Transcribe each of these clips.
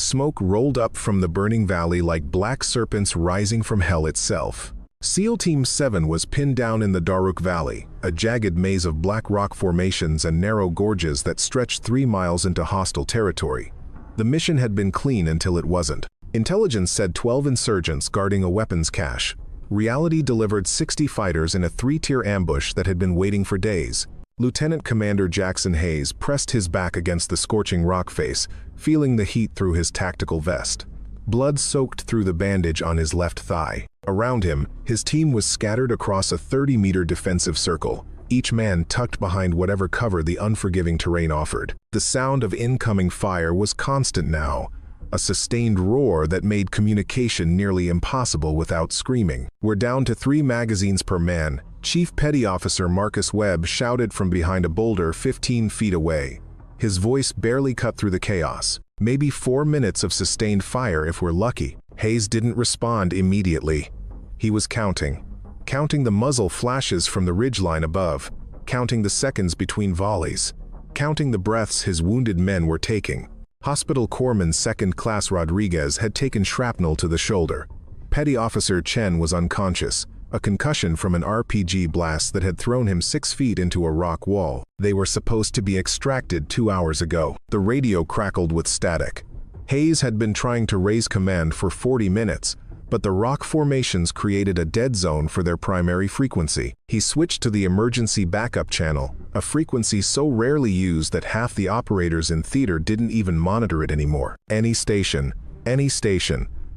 Smoke rolled up from the burning valley like black serpents rising from hell itself. SEAL Team 7 was pinned down in the Daruk Valley, a jagged maze of black rock formations and narrow gorges that stretched 3 miles into hostile territory. The mission had been clean until it wasn't. Intelligence said 12 insurgents guarding a weapons cache. Reality delivered 60 fighters in a 3-tier ambush that had been waiting for days. Lieutenant Commander Jackson Hayes pressed his back against the scorching rock face, feeling the heat through his tactical vest. Blood soaked through the bandage on his left thigh. Around him, his team was scattered across a 30-meter defensive circle, each man tucked behind whatever cover the unforgiving terrain offered. The sound of incoming fire was constant now, a sustained roar that made communication nearly impossible without screaming. "We're down to 3 magazines per man," Chief Petty Officer Marcus Webb shouted from behind a boulder 15 feet away. His voice barely cut through the chaos. "Maybe 4 minutes of sustained fire if we're lucky." Hayes didn't respond immediately. He was counting the muzzle flashes from the ridgeline above, counting the seconds between volleys, counting the breaths his wounded men were taking. Hospital Corpsman 2nd Class Rodriguez had taken shrapnel to the shoulder. Petty Officer Chen was unconscious, a concussion from an RPG blast that had thrown him 6 feet into a rock wall. They were supposed to be extracted 2 hours ago. The radio crackled with static. Hayes had been trying to raise command for 40 minutes, but the rock formations created a dead zone for their primary frequency. He switched to the emergency backup channel, a frequency so rarely used that half the operators in theater didn't even monitor it anymore. Any station,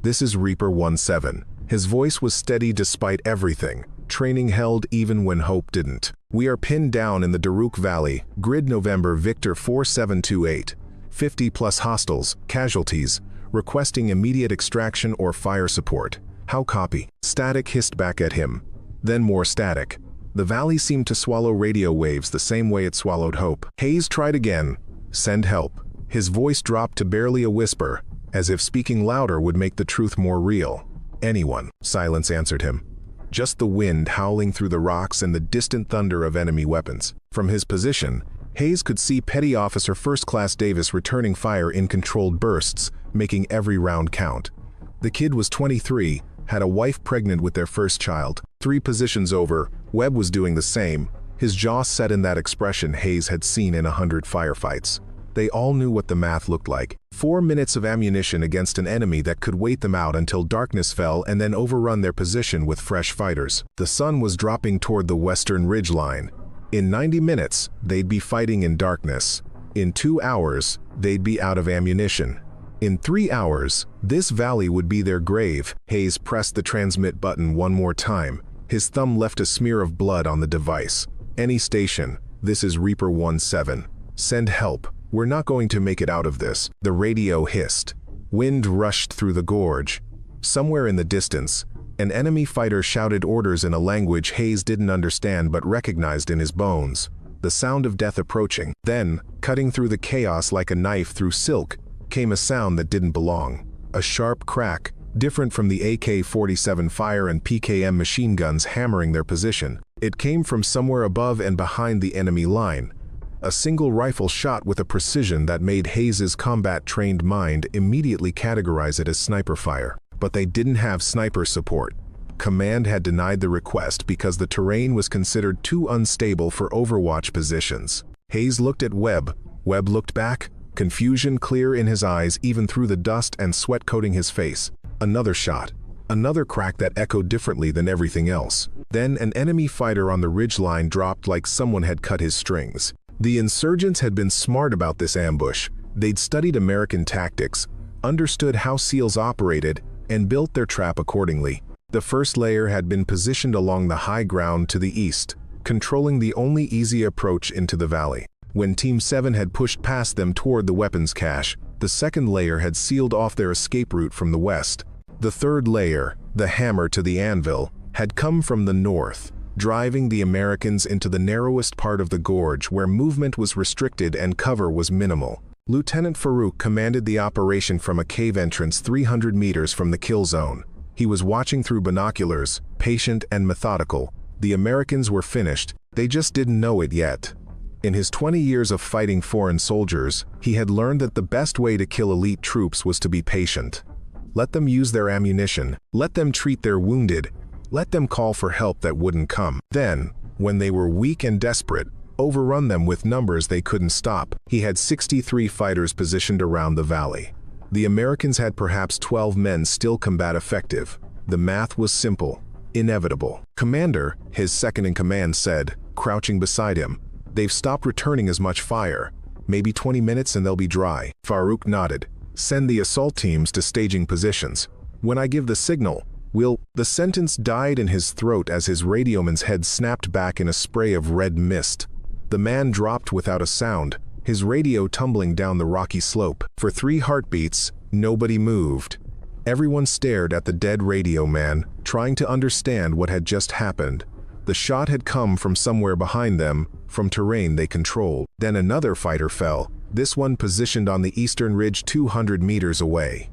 this is Reaper 17. His voice was steady despite everything. Training held even when hope didn't. "We are pinned down in the Daruk Valley, grid November Victor 4728. 50+ hostiles, casualties, requesting immediate extraction or fire support." "How copy?" Static hissed back at him. Then more static. The valley seemed to swallow radio waves the same way it swallowed hope. Hayes tried again. "Send help." His voice dropped to barely a whisper, as if speaking louder would make the truth more real. "Anyone." Silence answered him. Just the wind howling through the rocks and the distant thunder of enemy weapons. From his position, Hayes could see Petty Officer 1st Class Davis returning fire in controlled bursts, making every round count. The kid was 23, had a wife pregnant with their first child. 3 positions over, Webb was doing the same, his jaw set in that expression Hayes had seen in 100 firefights. They all knew what the math looked like. 4 minutes of ammunition against an enemy that could wait them out until darkness fell and then overrun their position with fresh fighters. The sun was dropping toward the western ridgeline. In 90 minutes, they'd be fighting in darkness. In 2 hours, they'd be out of ammunition. In 3 hours, this valley would be their grave. Hayes pressed the transmit button one more time. His thumb left a smear of blood on the device. "Any station, this is Reaper 17. Send help. We're not going to make it out of this." The radio hissed. Wind rushed through the gorge. Somewhere in the distance, an enemy fighter shouted orders in a language Hayes didn't understand but recognized in his bones. The sound of death approaching. Then, cutting through the chaos like a knife through silk, came a sound that didn't belong. A sharp crack, different from the AK-47 fire and PKM machine guns hammering their position. It came from somewhere above and behind the enemy line. A single rifle shot with a precision that made Hayes's combat-trained mind immediately categorize it as sniper fire. But they didn't have sniper support. Command had denied the request because the terrain was considered too unstable for overwatch positions. Hayes looked at Webb. Webb looked back, confusion clear in his eyes even through the dust and sweat coating his face. Another shot. Another crack that echoed differently than everything else. Then an enemy fighter on the ridgeline dropped like someone had cut his strings. The insurgents had been smart about this ambush. They'd studied American tactics, understood how SEALs operated, and built their trap accordingly. The first layer had been positioned along the high ground to the east, controlling the only easy approach into the valley. When Team 7 had pushed past them toward the weapons cache, the second layer had sealed off their escape route from the west. The third layer, the hammer to the anvil, had come from the north, driving the Americans into the narrowest part of the gorge where movement was restricted and cover was minimal. Lieutenant Farouk commanded the operation from a cave entrance 300 meters from the kill zone. He was watching through binoculars, patient and methodical. The Americans were finished, they just didn't know it yet. In his 20 years of fighting foreign soldiers, he had learned that the best way to kill elite troops was to be patient. Let them use their ammunition, let them treat their wounded, let them call for help that wouldn't come. Then, when they were weak and desperate, overrun them with numbers they couldn't stop. He had 63 fighters positioned around the valley. The Americans had perhaps 12 men still combat effective. The math was simple, inevitable. Commander, his second-in-command said, crouching beside him, "They've stopped returning as much fire. Maybe 20 minutes and they'll be dry." Farouk nodded. "Send the assault teams to staging positions. When I give the signal, we'll—" The sentence died in his throat as his radioman's head snapped back in a spray of red mist. The man dropped without a sound, his radio tumbling down the rocky slope. For 3 heartbeats, nobody moved. Everyone stared at the dead radio man, trying to understand what had just happened. The shot had come from somewhere behind them, from terrain they controlled. Then another fighter fell, this one positioned on the eastern ridge 200 meters away.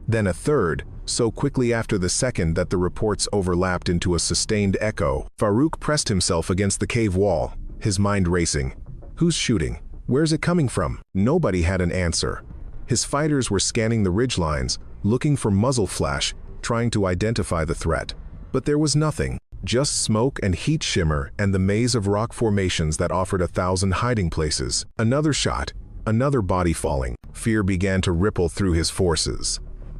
Then a third, so quickly after the second that the reports overlapped into a sustained echo. Farouk pressed himself against the cave wall, his mind racing. Who's shooting? Where's it coming from? Nobody had an answer. His fighters were scanning the ridgelines, looking for muzzle flash, trying to identify the threat. But there was nothing, just smoke and heat shimmer and the maze of rock formations that offered 1,000 hiding places. Another shot, another body falling. Fear began to ripple through his forces.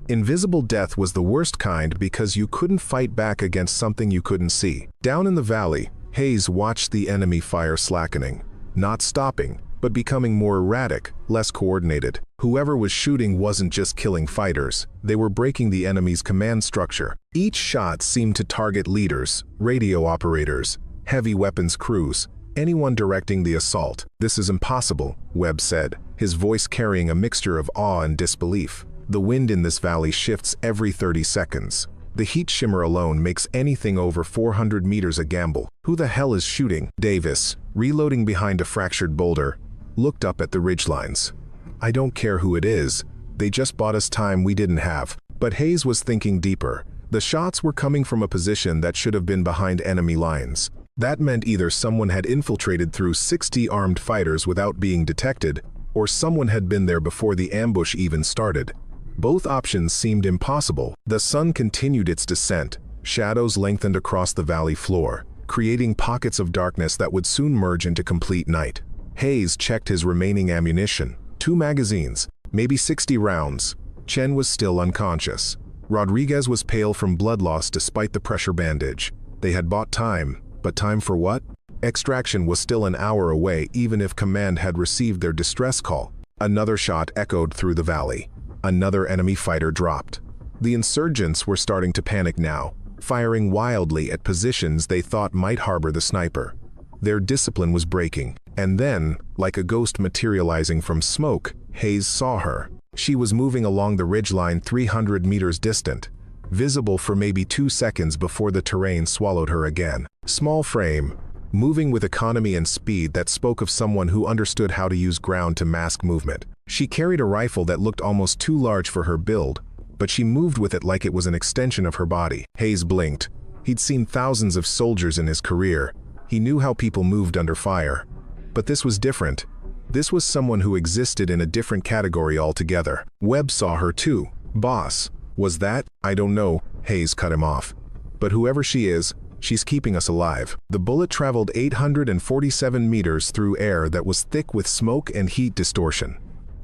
Invisible death was the worst kind because you couldn't fight back against something you couldn't see. Down in the valley, Hayes watched the enemy fire slackening, not stopping, but becoming more erratic, less coordinated. Whoever was shooting wasn't just killing fighters, they were breaking the enemy's command structure. Each shot seemed to target leaders, radio operators, heavy weapons crews, anyone directing the assault. "This is impossible," Webb said, his voice carrying a mixture of awe and disbelief. "The wind in this valley shifts every 30 seconds. The heat shimmer alone makes anything over 400 meters a gamble. Who the hell is shooting?" Davis, reloading behind a fractured boulder, looked up at the ridgelines. "I don't care who it is. They just bought us time we didn't have." But Hayes was thinking deeper. The shots were coming from a position that should have been behind enemy lines. That meant either someone had infiltrated through 60 armed fighters without being detected, or someone had been there before the ambush even started. Both options seemed impossible. The sun continued its descent. Shadows lengthened across the valley floor, creating pockets of darkness that would soon merge into complete night. Hayes checked his remaining ammunition. 2 magazines, maybe 60 rounds. Chen was still unconscious. Rodriguez was pale from blood loss despite the pressure bandage. They had bought time, but time for what? Extraction was still an hour away even if command had received their distress call. Another shot echoed through the valley. Another enemy fighter dropped. The insurgents were starting to panic now, firing wildly at positions they thought might harbor the sniper. Their discipline was breaking, and then, like a ghost materializing from smoke, Hayes saw her. She was moving along the ridgeline 300 meters distant, visible for maybe 2 seconds before the terrain swallowed her again. Small frame, moving with economy and speed that spoke of someone who understood how to use ground to mask movement. She carried a rifle that looked almost too large for her build, but she moved with it like it was an extension of her body. Hayes blinked. He'd seen thousands of soldiers in his career. He knew how people moved under fire. But this was different. This was someone who existed in a different category altogether. Webb saw her too. "Boss, was that?" "I don't know," Hayes cut him off. "But whoever she is, she's keeping us alive." The bullet traveled 847 meters through air that was thick with smoke and heat distortion.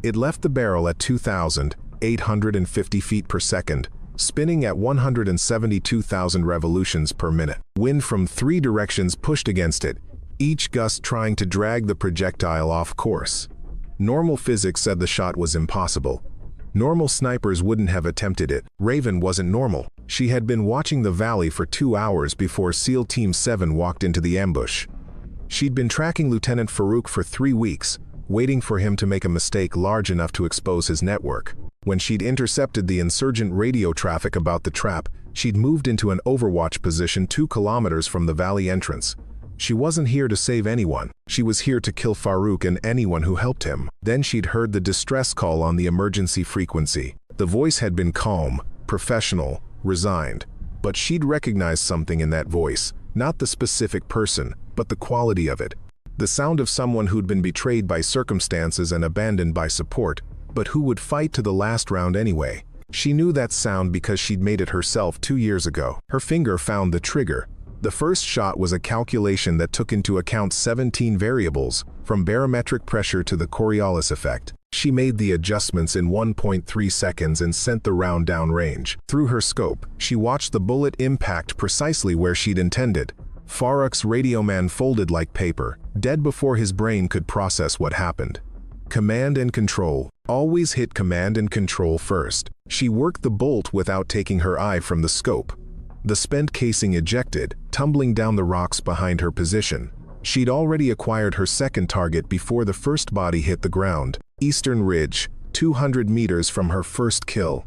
It left the barrel at 2,850 feet per second, spinning at 172,000 revolutions per minute. Wind from 3 directions pushed against it, each gust trying to drag the projectile off course. Normal physics said the shot was impossible. Normal snipers wouldn't have attempted it. Raven wasn't normal. She had been watching the valley for 2 hours before SEAL Team 7 walked into the ambush. She'd been tracking Lieutenant Farouk for 3 weeks, waiting for him to make a mistake large enough to expose his network. When she'd intercepted the insurgent radio traffic about the trap, she'd moved into an overwatch position 2 kilometers from the valley entrance. She wasn't here to save anyone. She was here to kill Farouk and anyone who helped him. Then she'd heard the distress call on the emergency frequency. The voice had been calm, professional, resigned. But she'd recognized something in that voice, not the specific person, but the quality of it. The sound of someone who'd been betrayed by circumstances and abandoned by support, but who would fight to the last round anyway. She knew that sound because she'd made it herself 2 years ago. Her finger found the trigger. The first shot was a calculation that took into account 17 variables, from barometric pressure to the Coriolis effect. She made the adjustments in 1.3 seconds and sent the round downrange. Through her scope, she watched the bullet impact precisely where she'd intended. Farruk's radioman folded like paper, dead before his brain could process what happened. Command and control. Always hit command and control first. She worked the bolt without taking her eye from the scope. The spent casing ejected, tumbling down the rocks behind her position. She'd already acquired her second target before the first body hit the ground. Eastern Ridge, 200 meters from her first kill.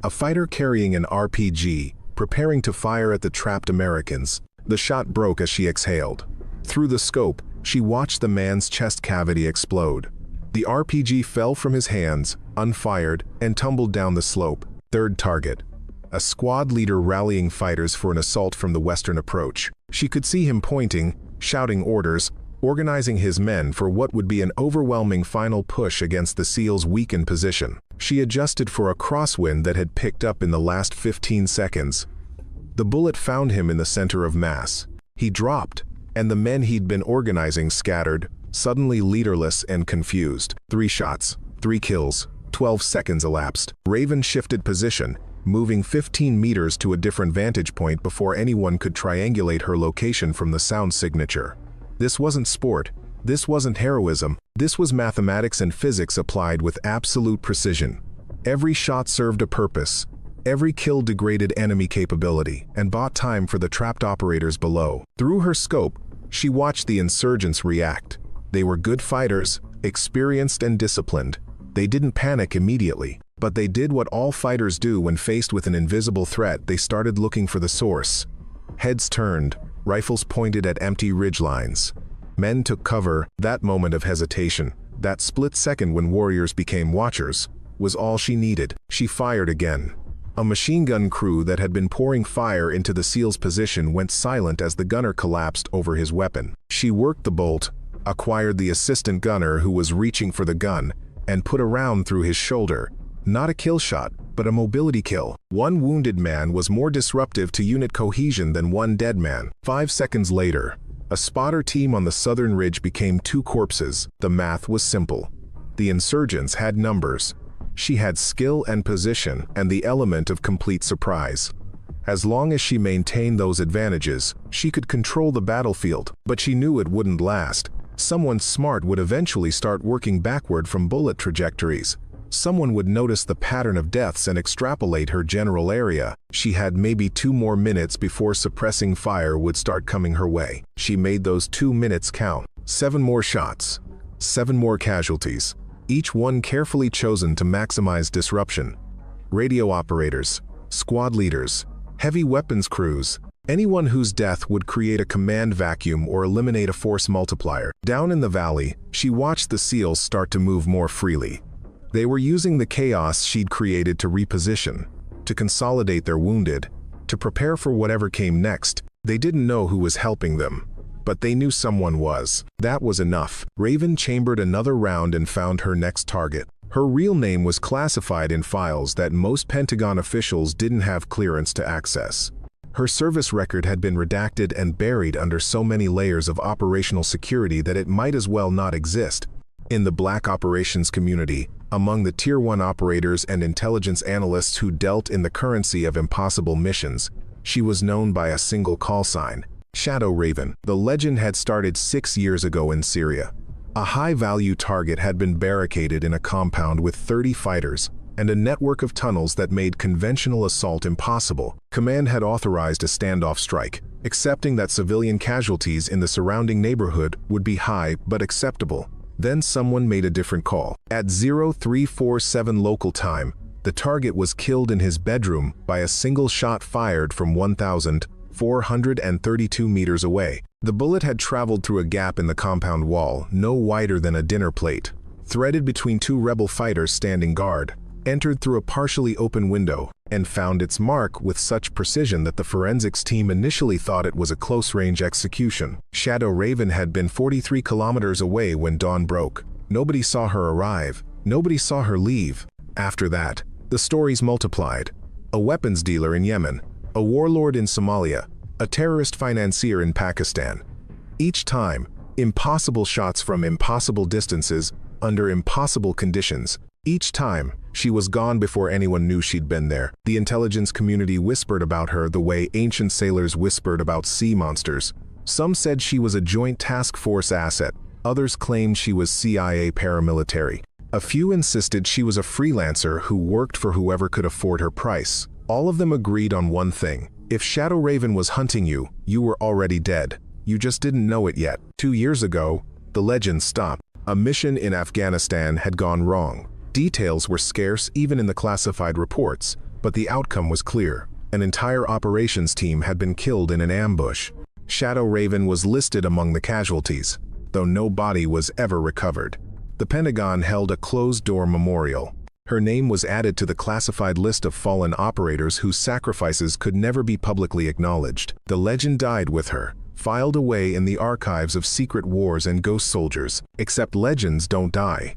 A fighter carrying an RPG, preparing to fire at the trapped Americans. The shot broke as she exhaled. Through the scope, she watched the man's chest cavity explode. The RPG fell from his hands, unfired, and tumbled down the slope. Third target. A squad leader rallying fighters for an assault from the western approach. She could see him pointing, shouting orders, organizing his men for what would be an overwhelming final push against the SEALs' weakened position. She adjusted for a crosswind that had picked up in the last 15 seconds. The bullet found him in the center of mass. He dropped, and the men he'd been organizing scattered, suddenly leaderless and confused. 3 shots, 3 kills, 12 seconds elapsed. Raven shifted position, moving 15 meters to a different vantage point before anyone could triangulate her location from the sound signature. This wasn't sport, this wasn't heroism, this was mathematics and physics applied with absolute precision. Every shot served a purpose. Every kill degraded enemy capability and bought time for the trapped operators below. Through her scope, she watched the insurgents react. They were good fighters, experienced and disciplined. They didn't panic immediately, but they did what all fighters do when faced with an invisible threat. They started looking for the source. Heads turned, rifles pointed at empty ridgelines. Men took cover. That moment of hesitation, that split second when warriors became watchers, was all she needed. She fired again. A machine gun crew that had been pouring fire into the SEAL's position went silent as the gunner collapsed over his weapon. She worked the bolt, acquired the assistant gunner who was reaching for the gun, and put a round through his shoulder. Not a kill shot, but a mobility kill. 1 wounded man was more disruptive to unit cohesion than 1 dead man. 5 seconds later, a spotter team on the southern ridge became 2 corpses. The math was simple. The insurgents had numbers. She had skill and position and the element of complete surprise. As long as she maintained those advantages, she could control the battlefield, but she knew it wouldn't last. Someone smart would eventually start working backward from bullet trajectories. Someone would notice the pattern of deaths and extrapolate her general area. She had maybe 2 more minutes before suppressing fire would start coming her way. She made those 2 minutes count. 7 more shots. 7 more casualties. Each one carefully chosen to maximize disruption. Radio operators, squad leaders, heavy weapons crews, anyone whose death would create a command vacuum or eliminate a force multiplier. Down in the valley, she watched the SEALs start to move more freely. They were using the chaos she'd created to reposition, to consolidate their wounded, to prepare for whatever came next. They didn't know who was helping them, but they knew someone was. That was enough. Raven chambered another round and found her next target. Her real name was classified in files that most Pentagon officials didn't have clearance to access. Her service record had been redacted and buried under so many layers of operational security that it might as well not exist. In the black operations community, among the Tier 1 operators and intelligence analysts who dealt in the currency of impossible missions, she was known by a single call sign: Shadow Raven. The legend had started 6 years ago in Syria. A high-value target had been barricaded in a compound with 30 fighters and a network of tunnels that made conventional assault impossible. Command had authorized a standoff strike, accepting that civilian casualties in the surrounding neighborhood would be high but acceptable. Then someone made a different call. At 0347 local time, the target was killed in his bedroom by a single shot fired from 1,432 meters away. The bullet had traveled through a gap in the compound wall, no wider than a dinner plate, threaded between 2 rebel fighters standing guard. entered through a partially open window, and found its mark with such precision that the forensics team initially thought it was a close-range execution. Shadow Raven had been 43 kilometers away when dawn broke. Nobody saw her arrive. Nobody saw her leave. After that, the stories multiplied. A weapons dealer in Yemen, a warlord in Somalia, a terrorist financier in Pakistan. Each time, impossible shots from impossible distances, under impossible conditions. Each time, she was gone before anyone knew she'd been there. The intelligence community whispered about her the way ancient sailors whispered about sea monsters. Some said she was a joint task force asset. Others claimed she was CIA paramilitary. A few insisted she was a freelancer who worked for whoever could afford her price. All of them agreed on one thing. If Shadow Raven was hunting you, you were already dead. You just didn't know it yet. 2 years ago, the legend stopped. A mission in Afghanistan had gone wrong. Details were scarce even in the classified reports, but the outcome was clear. An entire operations team had been killed in an ambush. Shadow Raven was listed among the casualties, though no body was ever recovered. The Pentagon held a closed-door memorial. Her name was added to the classified list of fallen operators whose sacrifices could never be publicly acknowledged. The legend died with her, filed away in the archives of secret wars and ghost soldiers. Except legends don't die.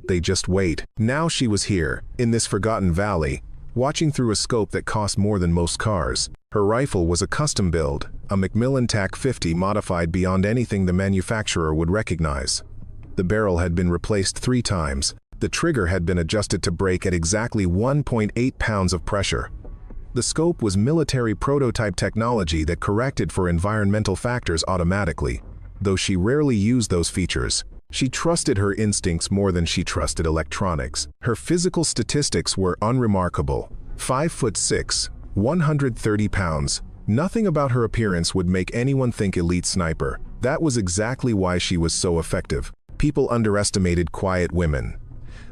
They just wait. Now she was here, in this forgotten valley, watching through a scope that cost more than most cars. Her rifle was a custom build, a Macmillan TAC-50 modified beyond anything the manufacturer would recognize. The barrel had been replaced 3 times. The trigger had been adjusted to break at exactly 1.8 pounds of pressure. The scope was military prototype technology that corrected for environmental factors automatically. Though she rarely used those features, she trusted her instincts more than she trusted electronics. Her physical statistics were unremarkable. 5'6", 130 pounds. Nothing about her appearance would make anyone think elite sniper. That was exactly why she was so effective. People underestimated quiet women.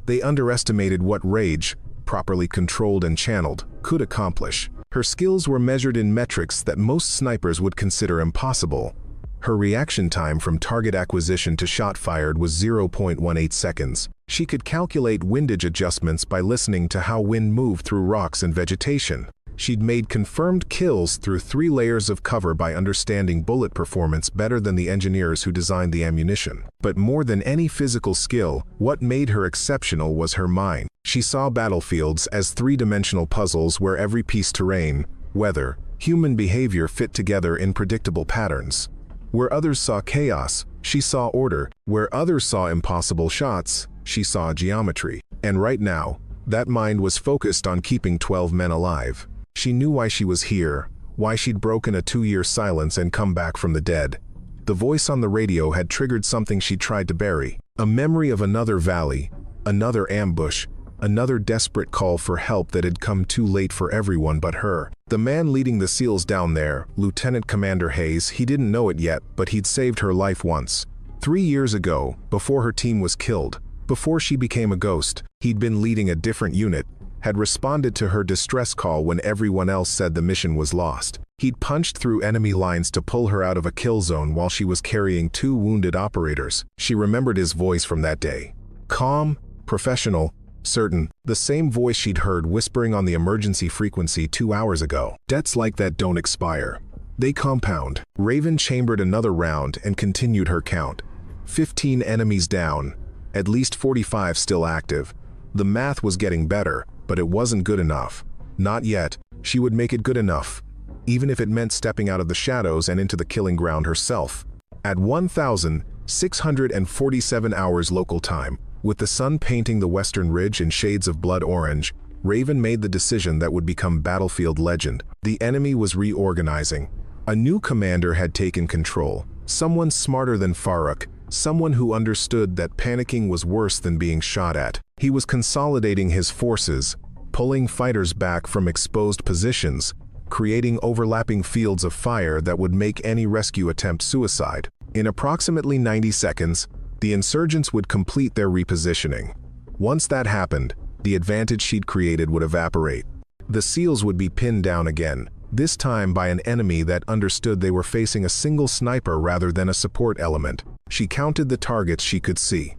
They underestimated what rage, properly controlled and channeled, could accomplish. Her skills were measured in metrics that most snipers would consider impossible. Her reaction time from target acquisition to shot fired was 0.18 seconds. She could calculate windage adjustments by listening to how wind moved through rocks and vegetation. She'd made confirmed kills through 3 layers of cover by understanding bullet performance better than the engineers who designed the ammunition. But more than any physical skill, what made her exceptional was her mind. She saw battlefields as 3-dimensional puzzles where every piece terrain, weather, human behavior fit together in predictable patterns. Where others saw chaos, she saw order. Where others saw impossible shots, she saw geometry. And right now, that mind was focused on keeping 12 men alive. She knew why she was here, why she'd broken a 2-year silence and come back from the dead. The voice on the radio had triggered something she tried to bury. A memory of another valley, another ambush, another desperate call for help that had come too late for everyone but her. The man leading the SEALs down there, Lieutenant Commander Hayes, he didn't know it yet, but he'd saved her life once. 3 years ago, before her team was killed, before she became a ghost, he'd been leading a different unit, had responded to her distress call when everyone else said the mission was lost. He'd punched through enemy lines to pull her out of a kill zone while she was carrying 2 wounded operators. She remembered his voice from that day. Calm, professional, certain, the same voice she'd heard whispering on the emergency frequency 2 hours ago. Debts like that don't expire. They compound. Raven chambered another round and continued her count. 15 enemies down, at least 45 still active. The math was getting better, but it wasn't good enough. Not yet. She would make it good enough, even if it meant stepping out of the shadows and into the killing ground herself. At 1,647 hours local time, with the sun painting the western ridge in shades of blood orange, Raven made the decision that would become battlefield legend. The enemy was reorganizing. A new commander had taken control, someone smarter than Faruk, someone who understood that panicking was worse than being shot at. He was consolidating his forces, pulling fighters back from exposed positions, creating overlapping fields of fire that would make any rescue attempt suicide. In approximately 90 seconds, the insurgents would complete their repositioning. Once that happened, the advantage she'd created would evaporate. The SEALs would be pinned down again, this time by an enemy that understood they were facing a single sniper rather than a support element. She counted the targets she could see.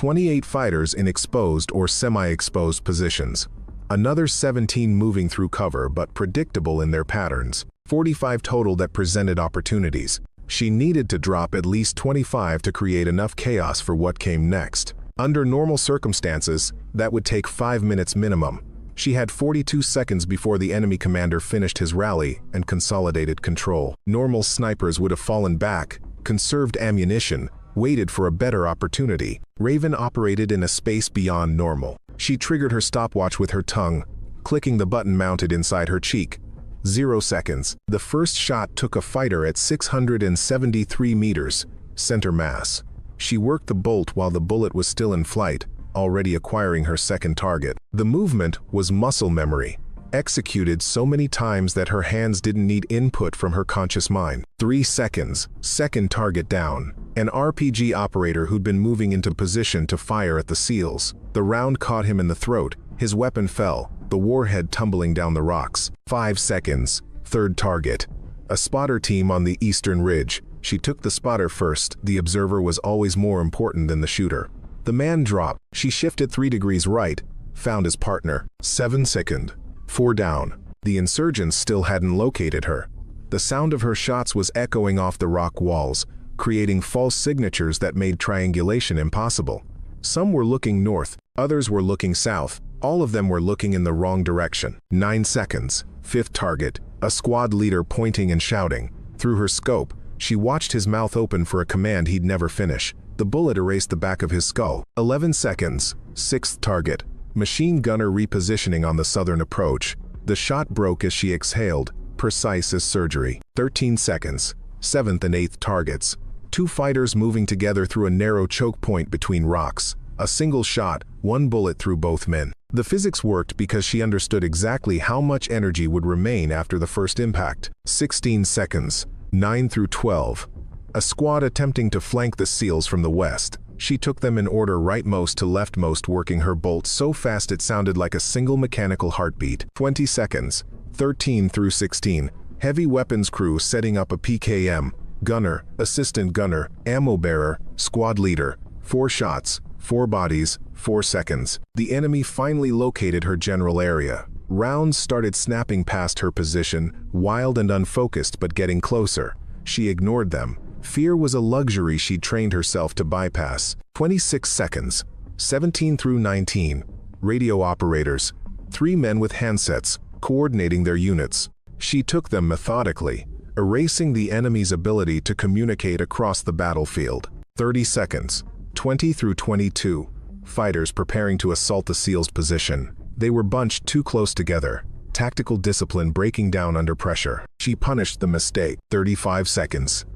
28 fighters in exposed or semi-exposed positions. Another 17 moving through cover but predictable in their patterns. 45 total that presented opportunities. She needed to drop at least 25 to create enough chaos for what came next. Under normal circumstances, that would take 5 minutes minimum. She had 42 seconds before the enemy commander finished his rally and consolidated control. Normal snipers would have fallen back, conserved ammunition, waited for a better opportunity. Raven operated in a space beyond normal. She triggered her stopwatch with her tongue, clicking the button mounted inside her cheek. 0 seconds. The first shot took a fighter at 673 meters, center mass. She worked the bolt while the bullet was still in flight, already acquiring her second target. The movement was muscle memory, executed so many times that her hands didn't need input from her conscious mind. 3 seconds. Second target down. An RPG operator who'd been moving into position to fire at the SEALs. The round caught him in the throat. His weapon fell, the warhead tumbling down the rocks. 5 seconds. Third target. A spotter team on the eastern ridge. She took the spotter first. The observer was always more important than the shooter. The man dropped. She shifted 3 degrees right, found his partner. 7 seconds. 4 down. The insurgents still hadn't located her. The sound of her shots was echoing off the rock walls, creating false signatures that made triangulation impossible. Some were looking north, others were looking south. All of them were looking in the wrong direction. 9 seconds. Fifth target. A squad leader pointing and shouting. Through her scope, she watched his mouth open for a command he'd never finish. The bullet erased the back of his skull. 11 seconds. Sixth target. Machine gunner repositioning on the southern approach. The shot broke as she exhaled, precise as surgery. 13 seconds. Seventh and eighth targets. 2 fighters moving together through a narrow choke point between rocks. A single shot, 1 bullet through both men. The physics worked because she understood exactly how much energy would remain after the first impact. 16 seconds. 9 through 12. A squad attempting to flank the SEALs from the west. She took them in order rightmost to leftmost, working her bolt so fast it sounded like a single mechanical heartbeat. 20 seconds. 13 through 16. Heavy weapons crew setting up a PKM. Gunner, assistant gunner, ammo bearer, squad leader. 4 shots, 4 bodies, 4 seconds. The enemy finally located her general area. Rounds started snapping past her position, wild and unfocused but getting closer. She ignored them. Fear was a luxury she'd trained herself to bypass. 26 seconds. 17 through 19. Radio operators. 3 men with handsets, coordinating their units. She took them methodically, erasing the enemy's ability to communicate across the battlefield. 30 seconds. 20 through 22. Fighters preparing to assault the SEALs' position. They were bunched too close together. Tactical discipline breaking down under pressure. She punished the mistake. 35 seconds.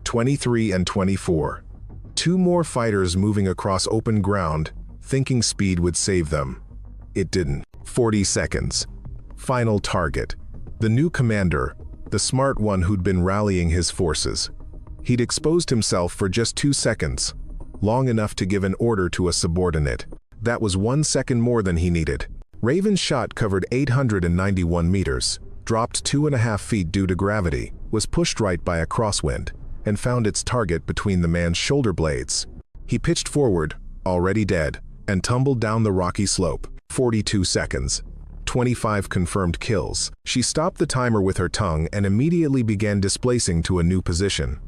23 and 24. 2 more fighters moving across open ground, thinking speed would save them. It didn't. 40 seconds. Final target. The new commander, the smart one who'd been rallying his forces. He'd exposed himself for just 2 seconds, long enough to give an order to a subordinate. That was 1 second more than he needed. Raven's shot covered 891 meters, dropped 2.5 feet due to gravity, was pushed right by a crosswind, and found its target between the man's shoulder blades. He pitched forward, already dead, and tumbled down the rocky slope. 42 seconds. 25 confirmed kills. She stopped the timer with her tongue and immediately began displacing to a new position.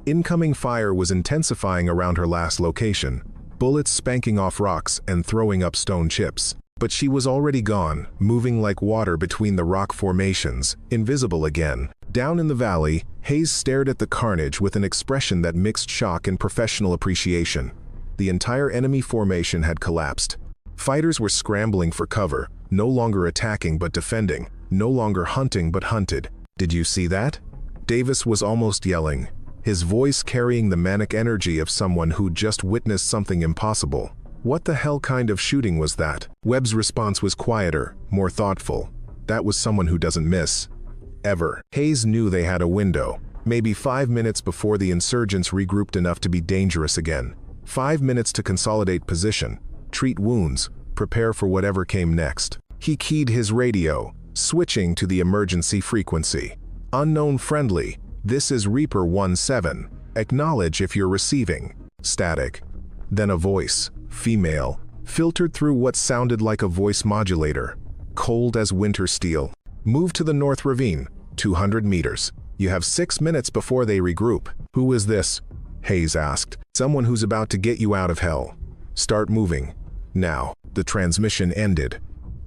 Incoming fire was intensifying around her last location, bullets spanking off rocks and throwing up stone chips. But she was already gone, moving like water between the rock formations, invisible again. Down in the valley, Hayes stared at the carnage with an expression that mixed shock and professional appreciation. The entire enemy formation had collapsed. Fighters were scrambling for cover, no longer attacking but defending, no longer hunting but hunted. "Did you see that?" Davis was almost yelling, his voice carrying the manic energy of someone who'd just witnessed something impossible. "What the hell kind of shooting was that?" Webb's response was quieter, more thoughtful. "That was someone who doesn't miss. Ever." Hayes knew they had a window, maybe 5 minutes before the insurgents regrouped enough to be dangerous again. 5 minutes to consolidate position, treat wounds, prepare for whatever came next. He keyed his radio, switching to the emergency frequency. "Unknown friendly, this is Reaper 17. Acknowledge if you're receiving." Static. Then a voice, female, filtered through what sounded like a voice modulator. Cold as winter steel. Move to the North Ravine, 200 meters. You have 6 minutes before they regroup. Who is this? Hayes asked. Someone who's about to get you out of hell. Start moving. Now. The transmission ended.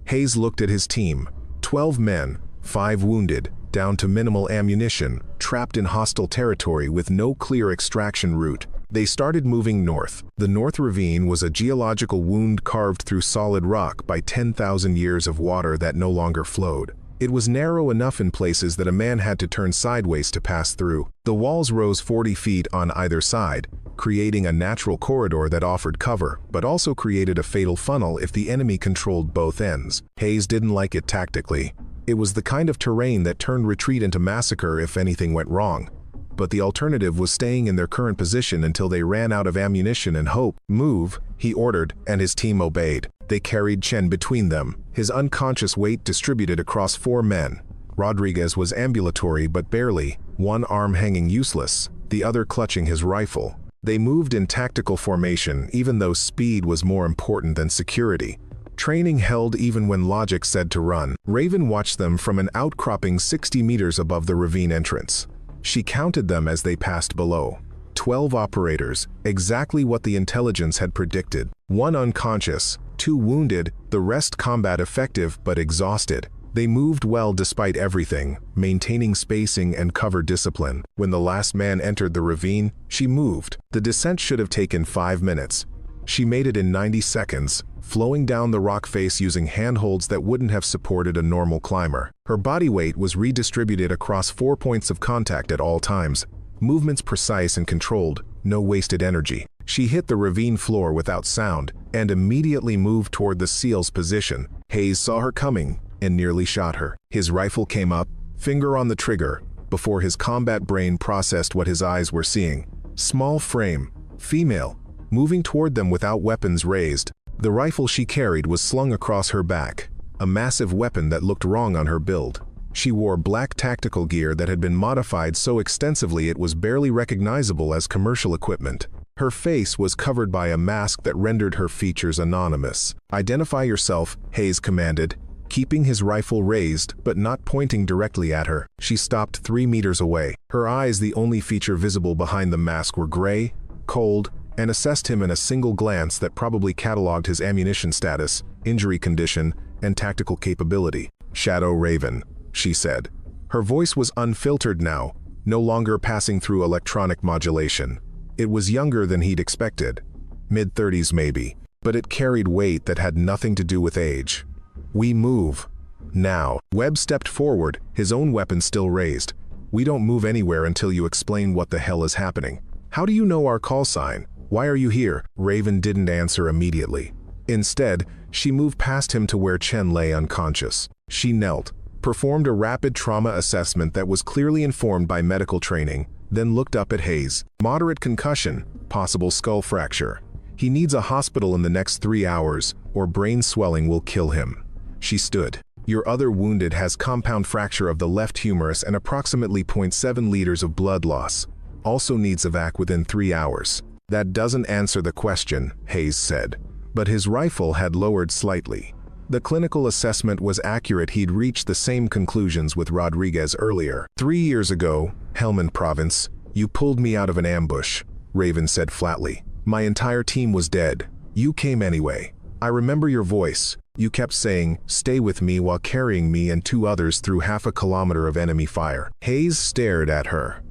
Hayes looked at his team. 12 men, 5 wounded, down to minimal ammunition, trapped in hostile territory with no clear extraction route. They started moving north. The North Ravine was a geological wound carved through solid rock by 10,000 years of water that no longer flowed. It was narrow enough in places that a man had to turn sideways to pass through. The walls rose 40 feet on either side, creating a natural corridor that offered cover, but also created a fatal funnel if the enemy controlled both ends. Hayes didn't like it tactically. It was the kind of terrain that turned retreat into massacre if anything went wrong. But the alternative was staying in their current position until they ran out of ammunition and hope. Move, he ordered, and his team obeyed. They carried Chen between them, his unconscious weight distributed across 4 men. Rodriguez was ambulatory but barely, one arm hanging useless, the other clutching his rifle. They moved in tactical formation even though speed was more important than security. Training held even when logic said to run. Raven watched them from an outcropping 60 meters above the ravine entrance. She counted them as they passed below. 12 operators, exactly what the intelligence had predicted. 1 unconscious, 2 wounded, the rest combat effective but exhausted. They moved well despite everything, maintaining spacing and cover discipline. When the last man entered the ravine, she moved. The descent should have taken 5 minutes. She made it in 90 seconds, flowing down the rock face using handholds that wouldn't have supported a normal climber. Her body weight was redistributed across 4 points of contact at all times. Movements precise and controlled, no wasted energy. She hit the ravine floor without sound and immediately moved toward the SEAL's position. Hayes saw her coming and nearly shot her. His rifle came up, finger on the trigger, before his combat brain processed what his eyes were seeing. Small frame, female, moving toward them without weapons raised. The rifle she carried was slung across her back, a massive weapon that looked wrong on her build. She wore black tactical gear that had been modified so extensively it was barely recognizable as commercial equipment. Her face was covered by a mask that rendered her features anonymous. "Identify yourself," Hayes commanded, keeping his rifle raised but not pointing directly at her. She stopped 3 meters away. Her eyes, the only feature visible behind the mask, were gray, cold, and assessed him in a single glance that probably cataloged his ammunition status, injury condition, and tactical capability. "Shadow Raven," she said. Her voice was unfiltered now, no longer passing through electronic modulation. It was younger than he'd expected, mid-30s maybe, but it carried weight that had nothing to do with age. "We move. Now." Webb stepped forward, his own weapon still raised. "We don't move anywhere until you explain what the hell is happening. How do you know our call sign? Why are you here?" Raven didn't answer immediately. Instead, she moved past him to where Chen lay unconscious. She knelt, performed a rapid trauma assessment that was clearly informed by medical training, then looked up at Hayes. "Moderate concussion, possible skull fracture. He needs a hospital in the next 3 hours, or brain swelling will kill him." She stood. "Your other wounded has compound fracture of the left humerus and approximately 0.7 liters of blood loss. Also needs evac within 3 hours. "That doesn't answer the question," Hayes said. But his rifle had lowered slightly. The clinical assessment was accurate. He'd reached the same conclusions with Rodriguez earlier. 3 years ago, Helmand Province, you pulled me out of an ambush," Raven said flatly. "My entire team was dead. You came anyway. I remember your voice. You kept saying, 'Stay with me,' while carrying me and 2 others through half a kilometer of enemy fire." Hayes stared at her.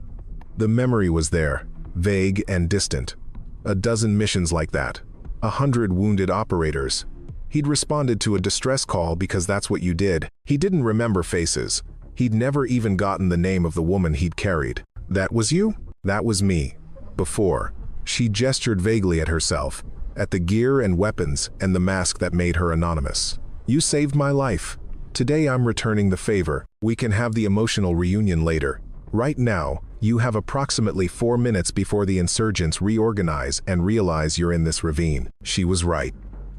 The memory was there, vague and distant. A dozen missions like that. 100 wounded operators. He'd responded to a distress call because that's what you did. He didn't remember faces. He'd never even gotten the name of the woman he'd carried. "That was you?" "That was me. Before." She gestured vaguely at herself, at the gear and weapons and the mask that made her anonymous. "You saved my life. Today I'm returning the favor. We can have the emotional reunion later. Right now, you have approximately 4 minutes before the insurgents reorganize and realize you're in this ravine." She was right.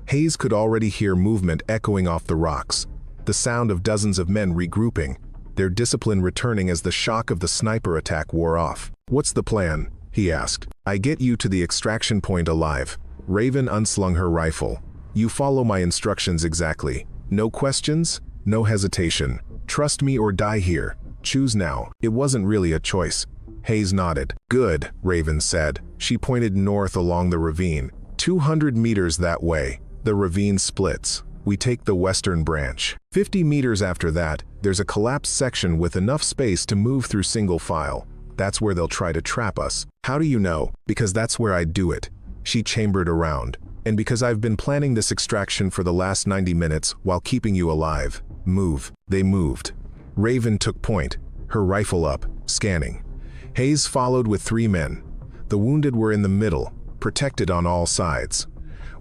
Hayes could already hear movement echoing off the rocks, the sound of dozens of men regrouping, their discipline returning as the shock of the sniper attack wore off. "What's the plan?" he asked. "I get you to the extraction point alive, Raven unslung her rifle. You follow my instructions exactly. No questions, no hesitation. Trust me or die here. Choose now. It wasn't really a choice. Hayes nodded. Good, Raven said. She pointed north along the ravine. 200 meters that way. The ravine splits. We take the western branch. 50 meters after that, there's a collapsed section with enough space to move through single file. That's where they'll try to trap us. How do you know? Because that's where I'd do it. She chambered around. And because I've been planning this extraction for the last 90 minutes while keeping you alive. Move. They moved. Raven took point, her rifle up, scanning. Hayes followed with 3 men. The wounded were in the middle, protected on all sides.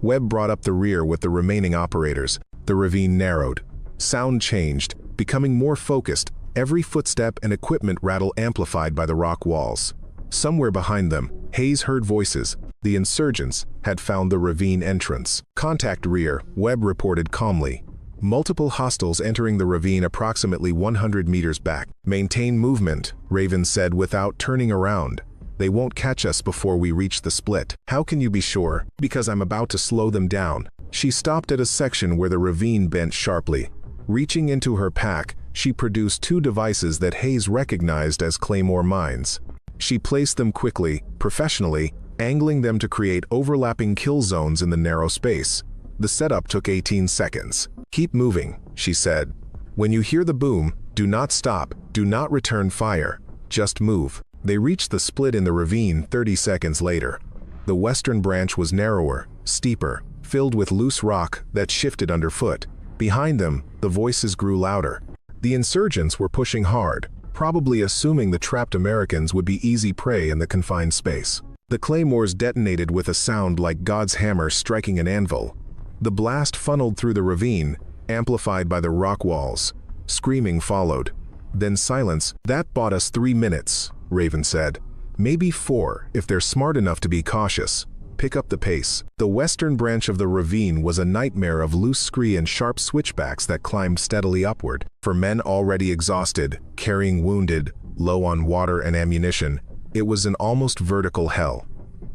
Webb brought up the rear with the remaining operators. The ravine narrowed. Sound changed, becoming more focused, every footstep and equipment rattle amplified by the rock walls. Somewhere behind them, Hayes heard voices. The insurgents had found the ravine entrance. Contact rear, Webb reported calmly. Multiple hostiles entering the ravine approximately 100 meters back. Maintain movement, Raven said without turning around. They won't catch us before we reach the split. How can you be sure? Because I'm about to slow them down. She stopped at a section where the ravine bent sharply. Reaching into her pack, she produced 2 devices that Hayes recognized as Claymore mines. She placed them quickly, professionally, angling them to create overlapping kill zones in the narrow space. The setup took 18 seconds. Keep moving, she said. When you hear the boom, do not stop, do not return fire. Just move. They reached the split in the ravine 30 seconds later. The western branch was narrower, steeper, filled with loose rock that shifted underfoot. Behind them, the voices grew louder. The insurgents were pushing hard, probably assuming the trapped Americans would be easy prey in the confined space. The claymores detonated with a sound like God's hammer striking an anvil. The blast funneled through the ravine, amplified by the rock walls. Screaming followed. Then silence. That bought us 3 minutes, Raven said. Maybe 4, if they're smart enough to be cautious. Pick up the pace. The western branch of the ravine was a nightmare of loose scree and sharp switchbacks that climbed steadily upward. For men already exhausted, carrying wounded, low on water and ammunition, it was an almost vertical hell.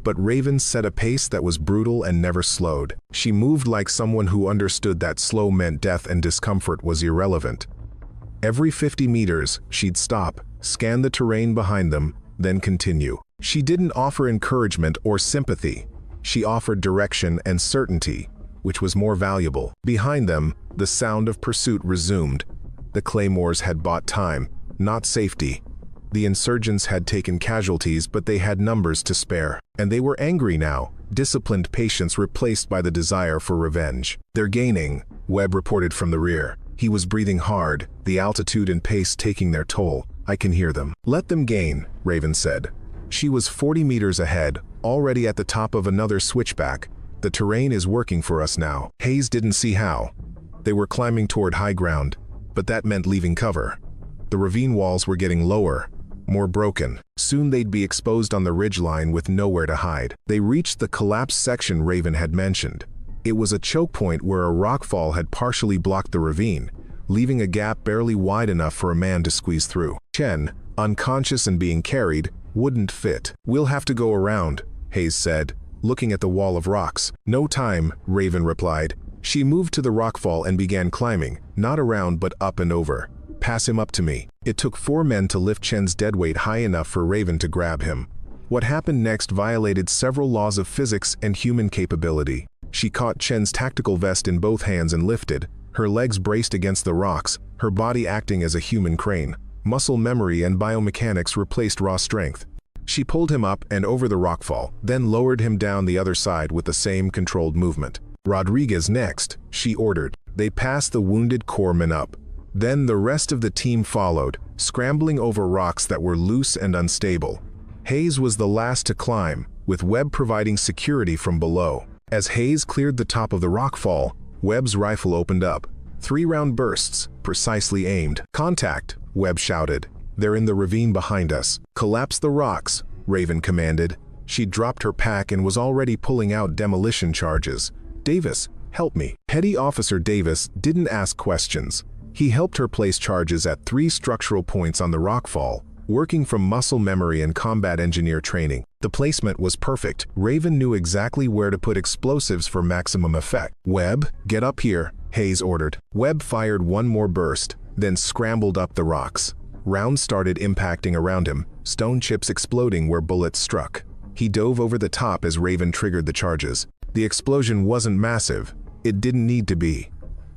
But Raven set a pace that was brutal and never slowed. She moved like someone who understood that slow meant death and discomfort was irrelevant. Every 50 meters, she'd stop, scan the terrain behind them, then continue. She didn't offer encouragement or sympathy. She offered direction and certainty, which was more valuable. Behind them, the sound of pursuit resumed. The claymores had bought time, not safety. The insurgents had taken casualties, but they had numbers to spare. And they were angry now, disciplined patience replaced by the desire for revenge. They're gaining, Webb reported from the rear. He was breathing hard, the altitude and pace taking their toll. I can hear them. Let them gain, Raven said. She was 40 meters ahead, already at the top of another switchback. The terrain is working for us now. Hayes didn't see how. They were climbing toward high ground, but that meant leaving cover. The ravine walls were getting lower, more broken. Soon they'd be exposed on the ridgeline with nowhere to hide. They reached the collapsed section Raven had mentioned. It was a choke point where a rockfall had partially blocked the ravine, leaving a gap barely wide enough for a man to squeeze through. Chen, unconscious and being carried, wouldn't fit. We'll have to go around, Hayes said, looking at the wall of rocks. No time, Raven replied. She moved to the rockfall and began climbing, not around but up and over. Pass him up to me. It took 4 men to lift Chen's deadweight high enough for Raven to grab him. What happened next violated several laws of physics and human capability. She caught Chen's tactical vest in both hands and lifted, her legs braced against the rocks, her body acting as a human crane. Muscle memory and biomechanics replaced raw strength. She pulled him up and over the rockfall, then lowered him down the other side with the same controlled movement. Rodriguez next, she ordered. They passed the wounded corpsman up. Then the rest of the team followed, scrambling over rocks that were loose and unstable. Hayes was the last to climb, with Webb providing security from below. As Hayes cleared the top of the rockfall, Webb's rifle opened up. 3-round bursts, precisely aimed. Contact, Webb shouted. They're in the ravine behind us. Collapse the rocks, Raven commanded. She dropped her pack and was already pulling out demolition charges. Davis, help me. Petty Officer Davis didn't ask questions. He helped her place charges at 3 structural points on the rockfall, working from muscle memory and combat engineer training. The placement was perfect. Raven knew exactly where to put explosives for maximum effect. "Webb, get up here," Hayes ordered. Webb fired one more burst, then scrambled up the rocks. Rounds started impacting around him, stone chips exploding where bullets struck. He dove over the top as Raven triggered the charges. The explosion wasn't massive. It didn't need to be.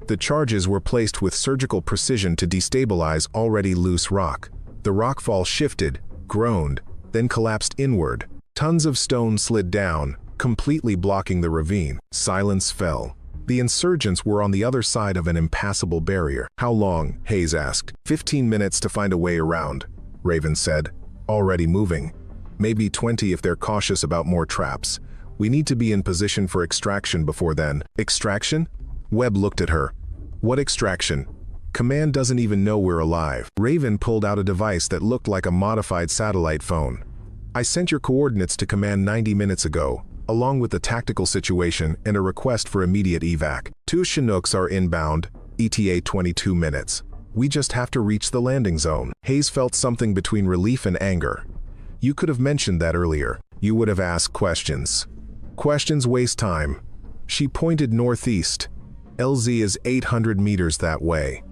The charges were placed with surgical precision to destabilize already loose rock. The rockfall shifted, groaned, then collapsed inward. Tons of stone slid down, completely blocking the ravine. Silence fell. The insurgents were on the other side of an impassable barrier. "How long?" Hayes asked. 15 minutes to find a way around," Raven said. "Already moving. Maybe 20 if they're cautious about more traps. We need to be in position for extraction before then." "Extraction?" Webb looked at her. "What extraction? Command doesn't even know we're alive." Raven pulled out a device that looked like a modified satellite phone. "I sent your coordinates to Command 90 minutes ago, along with the tactical situation and a request for immediate evac. 2 Chinooks are inbound, ETA 22 minutes. We just have to reach the landing zone." Hayes felt something between relief and anger. "You could have mentioned that earlier. You would have asked questions. Questions waste time." She pointed northeast. "LZ is 800 meters that way.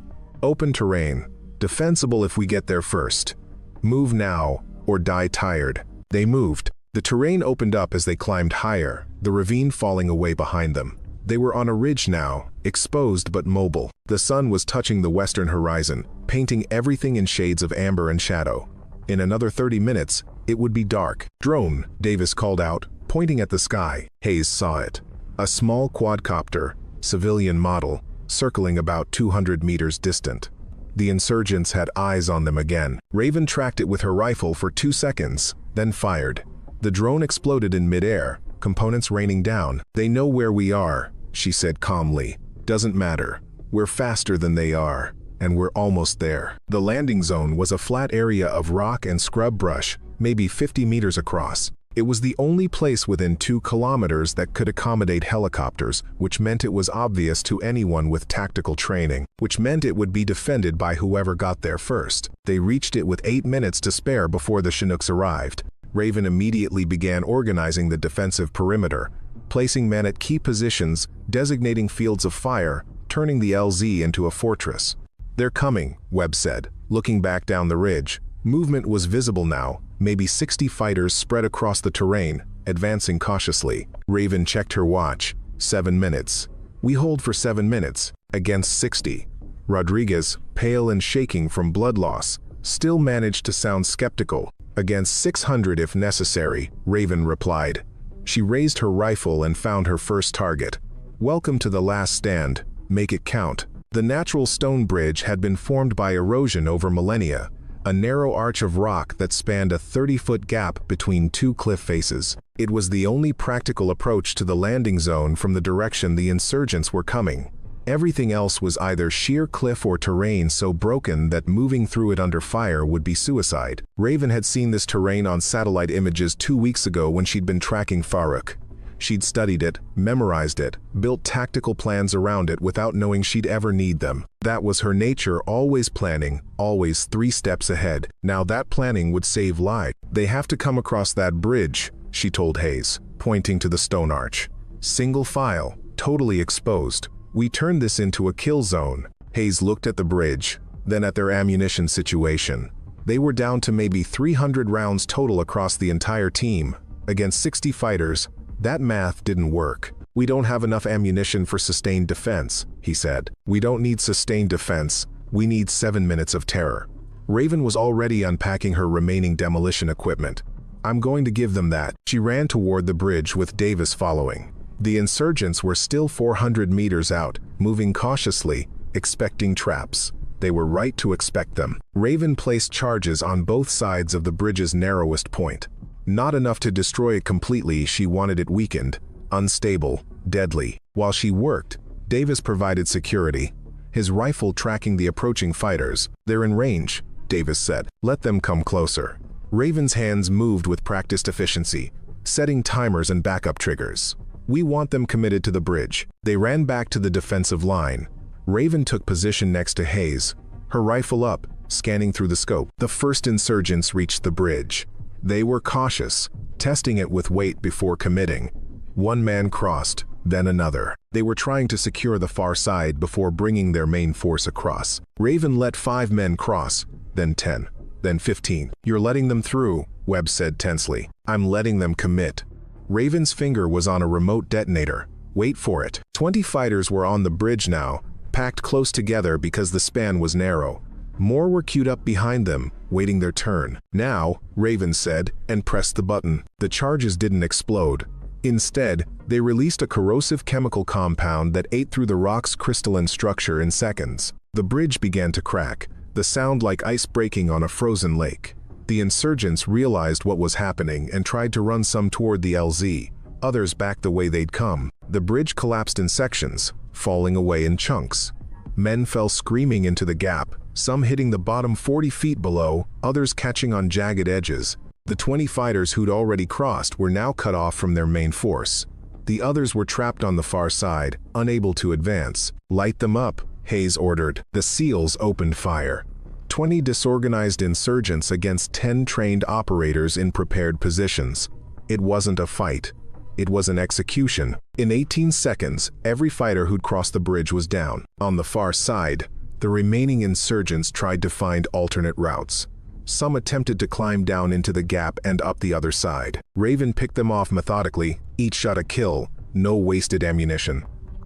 Open terrain. Defensible if we get there first. Move now, or die tired." They moved. The terrain opened up as they climbed higher, the ravine falling away behind them. They were on a ridge now, exposed but mobile. The sun was touching the western horizon, painting everything in shades of amber and shadow. In another 30 minutes, it would be dark. "Drone," Davis called out, pointing at the sky. Hayes saw it. A small quadcopter, civilian model, circling about 200 meters distant. The insurgents had eyes on them again. Raven tracked it with her rifle for 2 seconds, then fired. The drone exploded in midair, components raining down. "They know where we are," she said calmly. "Doesn't matter. We're faster than they are, and we're almost there." The landing zone was a flat area of rock and scrub brush, maybe 50 meters across. It was the only place within 2 kilometers that could accommodate helicopters, which meant it was obvious to anyone with tactical training, which meant it would be defended by whoever got there first. They reached it with 8 minutes to spare before the Chinooks arrived. Raven immediately began organizing the defensive perimeter, placing men at key positions, designating fields of fire, turning the LZ into a fortress. "They're coming," Webb said, looking back down the ridge. Movement was visible now, maybe 60 fighters spread across the terrain, advancing cautiously. Raven checked her watch. 7 minutes. "We hold for 7 minutes, against 60. Rodriguez, pale and shaking from blood loss, still managed to sound skeptical. "Against 600 if necessary," Raven replied. She raised her rifle and found her first target. "Welcome to the last stand. Make it count." The natural stone bridge had been formed by erosion over millennia, a narrow arch of rock that spanned a 30-foot gap between 2 cliff faces. It was the only practical approach to the landing zone from the direction the insurgents were coming. Everything else was either sheer cliff or terrain so broken that moving through it under fire would be suicide. Raven had seen this terrain on satellite images 2 weeks ago when she'd been tracking Farouk. She'd studied it, memorized it, built tactical plans around it without knowing she'd ever need them. That was her nature, always planning, always 3 steps ahead. Now that planning would save lives. "They have to come across that bridge," she told Hayes, pointing to the stone arch. "Single file, totally exposed. We turned this into a kill zone." Hayes looked at the bridge, then at their ammunition situation. They were down to maybe 300 rounds total across the entire team. Against 60 fighters, that math didn't work. "We don't have enough ammunition for sustained defense," he said. "We don't need sustained defense. We need 7 minutes of terror." Raven was already unpacking her remaining demolition equipment. "I'm going to give them that." She ran toward the bridge with Davis following. The insurgents were still 400 meters out, moving cautiously, expecting traps. They were right to expect them. Raven placed charges on both sides of the bridge's narrowest point. Not enough to destroy it completely, she wanted it weakened, unstable, deadly. While she worked, Davis provided security, his rifle tracking the approaching fighters. "They're in range," Davis said. "Let them come closer." Raven's hands moved with practiced efficiency, setting timers and backup triggers. "We want them committed to the bridge." They ran back to the defensive line. Raven took position next to Hayes, her rifle up, scanning through the scope. The first insurgents reached the bridge. They were cautious, testing it with weight before committing. One man crossed, then another. They were trying to secure the far side before bringing their main force across. Raven let 5 men cross, then 10, then 15. "You're letting them through," Webb said tensely. "I'm letting them commit." Raven's finger was on a remote detonator. "Wait for it." 20 fighters were on the bridge now, packed close together because the span was narrow. More were queued up behind them, waiting their turn. "Now," Raven said, and pressed the button. The charges didn't explode. Instead, they released a corrosive chemical compound that ate through the rock's crystalline structure in seconds. The bridge began to crack, the sound like ice breaking on a frozen lake. The insurgents realized what was happening and tried to run, some toward the LZ. Others backed the way they'd come. The bridge collapsed in sections, falling away in chunks. Men fell screaming into the gap, some hitting the bottom 40 feet below, others catching on jagged edges. The 20 fighters who'd already crossed were now cut off from their main force. The others were trapped on the far side, unable to advance. "Light them up," Hayes ordered. The SEALs opened fire. 20 disorganized insurgents against 10 trained operators in prepared positions. It wasn't a fight. It was an execution. In 18 seconds, every fighter who'd crossed the bridge was down. On the far side, the remaining insurgents tried to find alternate routes. Some attempted to climb down into the gap and up the other side. Raven picked them off methodically, each shot a kill, no wasted ammunition.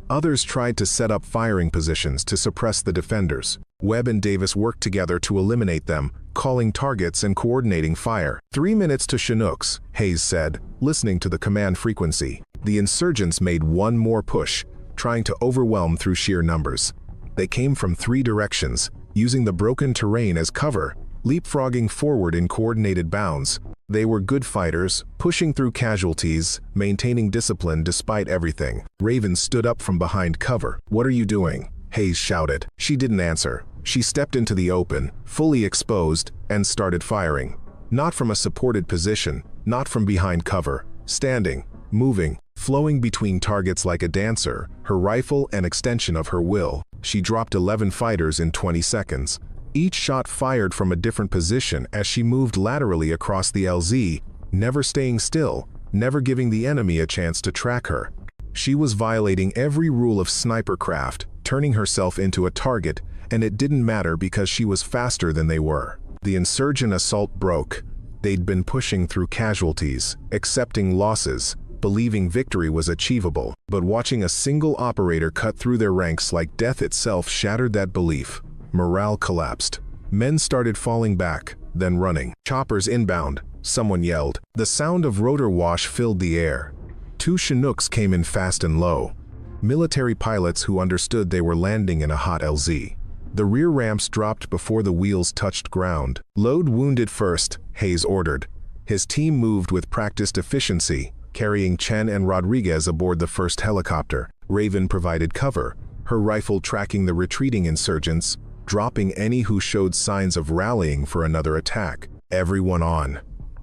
Others tried to set up firing positions to suppress the defenders. Webb and Davis worked together to eliminate them, calling targets and coordinating fire. 3 minutes to Chinooks, Hayes said, listening to the command frequency. The insurgents made one more push, trying to overwhelm through sheer numbers. They came from 3 directions, using the broken terrain as cover, leapfrogging forward in coordinated bounds. They were good fighters, pushing through casualties, maintaining discipline despite everything. Raven stood up from behind cover. "What are you doing?" Hayes shouted. She didn't answer. She stepped into the open, fully exposed, and started firing. Not from a supported position, not from behind cover. Standing, moving, flowing between targets like a dancer, her rifle an extension of her will. She dropped 11 fighters in 20 seconds. Each shot fired from a different position as she moved laterally across the LZ, never staying still, never giving the enemy a chance to track her. She was violating every rule of snipercraft, turning herself into a target, and it didn't matter because she was faster than they were. The insurgent assault broke. They'd been pushing through casualties, accepting losses, believing victory was achievable, but watching a single operator cut through their ranks like death itself shattered that belief. Morale collapsed. Men started falling back, then running. "Choppers inbound," someone yelled. The sound of rotor wash filled the air. 2 Chinooks came in fast and low. Military pilots who understood they were landing in a hot LZ. The rear ramps dropped before the wheels touched ground. "Load wounded first," Hayes ordered. His team moved with practiced efficiency, carrying Chen and Rodriguez aboard the first helicopter. Raven provided cover, her rifle tracking the retreating insurgents, dropping any who showed signs of rallying for another attack. "Everyone on,"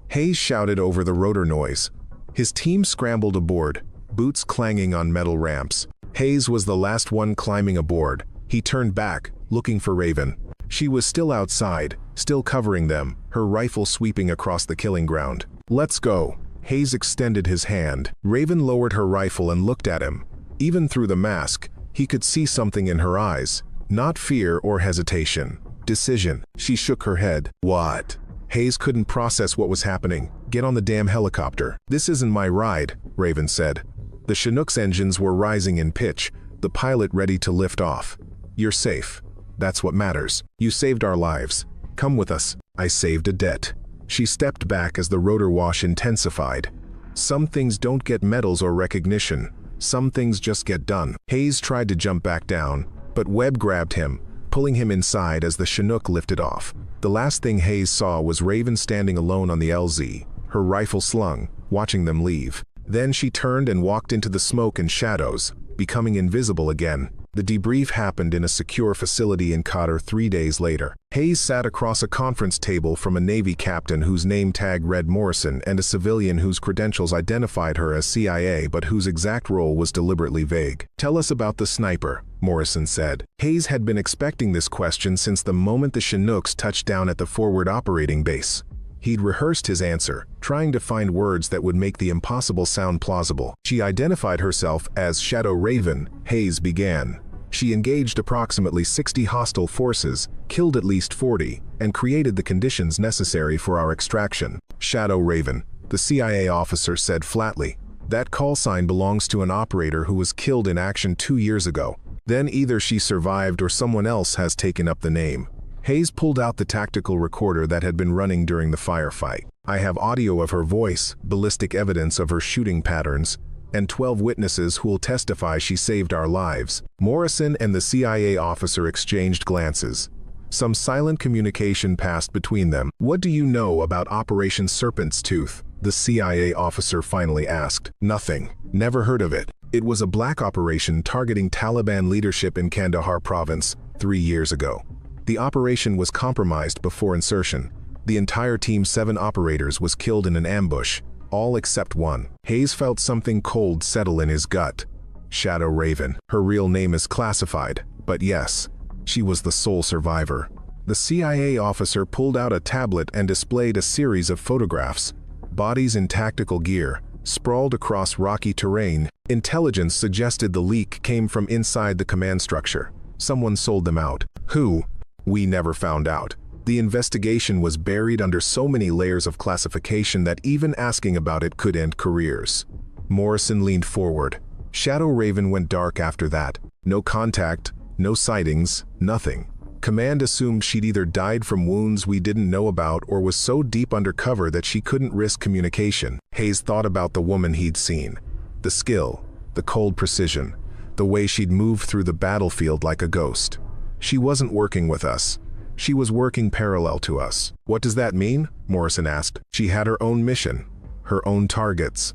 Hayes shouted over the rotor noise. His team scrambled aboard, boots clanging on metal ramps. Hayes was the last one climbing aboard. He turned back, looking for Raven. She was still outside, still covering them, her rifle sweeping across the killing ground. "Let's go." Hayes extended his hand. Raven lowered her rifle and looked at him. Even through the mask, he could see something in her eyes. Not fear or hesitation. Decision. She shook her head. "What?" Hayes couldn't process what was happening. "Get on the damn helicopter." "This isn't my ride," Raven said. The Chinook's engines were rising in pitch, the pilot ready to lift off. "You're safe. That's what matters. You saved our lives. Come with us." "I saved a debt." She stepped back as the rotor wash intensified. Some things don't get medals or recognition. Some things just get done. Hayes tried to jump back down, but Webb grabbed him, pulling him inside as the Chinook lifted off. The last thing Hayes saw was Raven standing alone on the LZ, her rifle slung, watching them leave. Then she turned and walked into the smoke and shadows, becoming invisible again. The debrief happened in a secure facility in Qatar 3 days later. Hayes sat across a conference table from a Navy captain whose name tag read Morrison and a civilian whose credentials identified her as CIA but whose exact role was deliberately vague. "Tell us about the sniper," Morrison said. Hayes had been expecting this question since the moment the Chinooks touched down at the forward operating base. He'd rehearsed his answer, trying to find words that would make the impossible sound plausible. She identified herself as Shadow Raven. Hayes began. She engaged approximately 60 hostile forces, killed at least 40, and created the conditions necessary for our extraction. Shadow Raven, the CIA officer said flatly. That call sign belongs to an operator who was killed in action 2 years ago. Then either she survived or someone else has taken up the name. Hayes pulled out the tactical recorder that had been running during the firefight. I have audio of her voice, ballistic evidence of her shooting patterns, and 12 witnesses who will testify she saved our lives. Morrison and the CIA officer exchanged glances. Some silent communication passed between them. What do you know about Operation Serpent's Tooth? The CIA officer finally asked. Nothing. Never heard of it. It was a black operation targeting Taliban leadership in Kandahar province 3 years ago. The operation was compromised before insertion. The entire Team 7 operators was killed in an ambush, all except one. Hayes felt something cold settle in his gut. Shadow Raven. Her real name is classified, but yes, she was the sole survivor. The CIA officer pulled out a tablet and displayed a series of photographs. Bodies in tactical gear, sprawled across rocky terrain. Intelligence suggested the leak came from inside the command structure. Someone sold them out. Who? We never found out. The investigation was buried under so many layers of classification that even asking about it could end careers. Morrison leaned forward. Shadow Raven went dark after that. No contact, no sightings, nothing. Command assumed she'd either died from wounds we didn't know about or was so deep undercover that she couldn't risk communication. Hayes thought about the woman he'd seen. The skill, the cold precision, the way she'd move through the battlefield like a ghost. She wasn't working with us. She was working parallel to us. What does that mean? Morrison asked. She had her own mission, her own targets.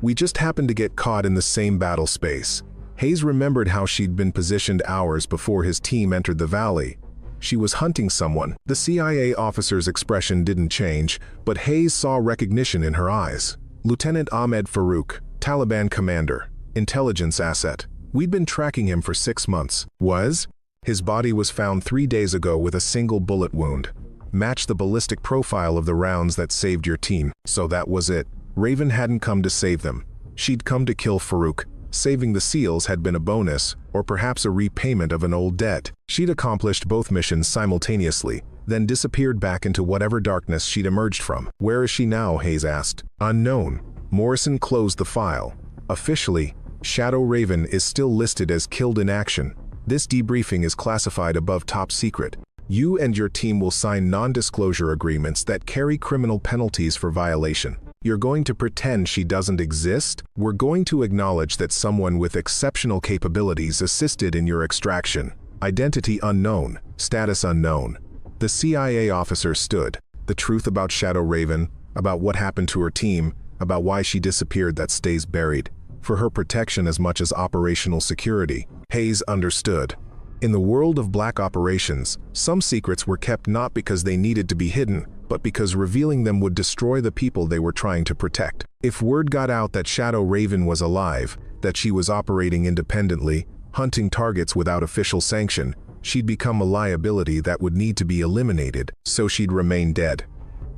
We just happened to get caught in the same battle space. Hayes remembered how she'd been positioned hours before his team entered the valley. She was hunting someone. The CIA officer's expression didn't change, but Hayes saw recognition in her eyes. Lieutenant Ahmed Farouk, Taliban commander, intelligence asset. We'd been tracking him for 6 months. Was? His body was found 3 days ago with a single bullet wound. Matched the ballistic profile of the rounds that saved your team. So that was it. Raven hadn't come to save them. She'd come to kill Farouk. Saving the SEALs had been a bonus, or perhaps a repayment of an old debt. She'd accomplished both missions simultaneously, then disappeared back into whatever darkness she'd emerged from. Where is she now? Hayes asked. Unknown. Morrison closed the file. Officially, Shadow Raven is still listed as killed in action. This debriefing is classified above top secret. You and your team will sign non-disclosure agreements that carry criminal penalties for violation. You're going to pretend she doesn't exist? We're going to acknowledge that someone with exceptional capabilities assisted in your extraction. Identity unknown, status unknown. The CIA officer stood. The truth about Shadow Raven, about what happened to her team, about why she disappeared, that stays buried. For her protection as much as operational security. Hayes understood. In the world of black operations, some secrets were kept not because they needed to be hidden, but because revealing them would destroy the people they were trying to protect. If word got out that Shadow Raven was alive, that she was operating independently, hunting targets without official sanction, she'd become a liability that would need to be eliminated, so she'd remain dead.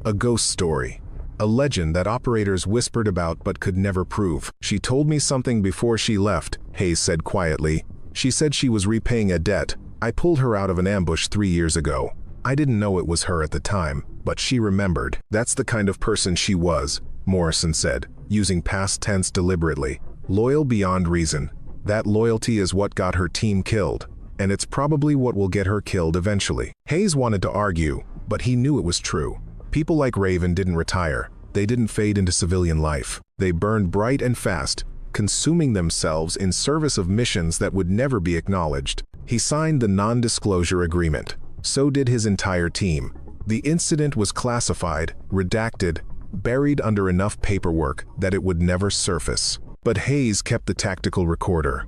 A ghost story. A legend that operators whispered about but could never prove. She told me something before she left, Hayes said quietly. She said she was repaying a debt. I pulled her out of an ambush 3 years ago. I didn't know it was her at the time, but she remembered. That's the kind of person she was, Morrison said, using past tense deliberately. Loyal beyond reason. That loyalty is what got her team killed, and it's probably what will get her killed eventually. Hayes wanted to argue, but he knew it was true. People like Raven didn't retire. They didn't fade into civilian life. They burned bright and fast, consuming themselves in service of missions that would never be acknowledged. He signed the non-disclosure agreement. So did his entire team. The incident was classified, redacted, buried under enough paperwork that it would never surface. But Hayes kept the tactical recorder.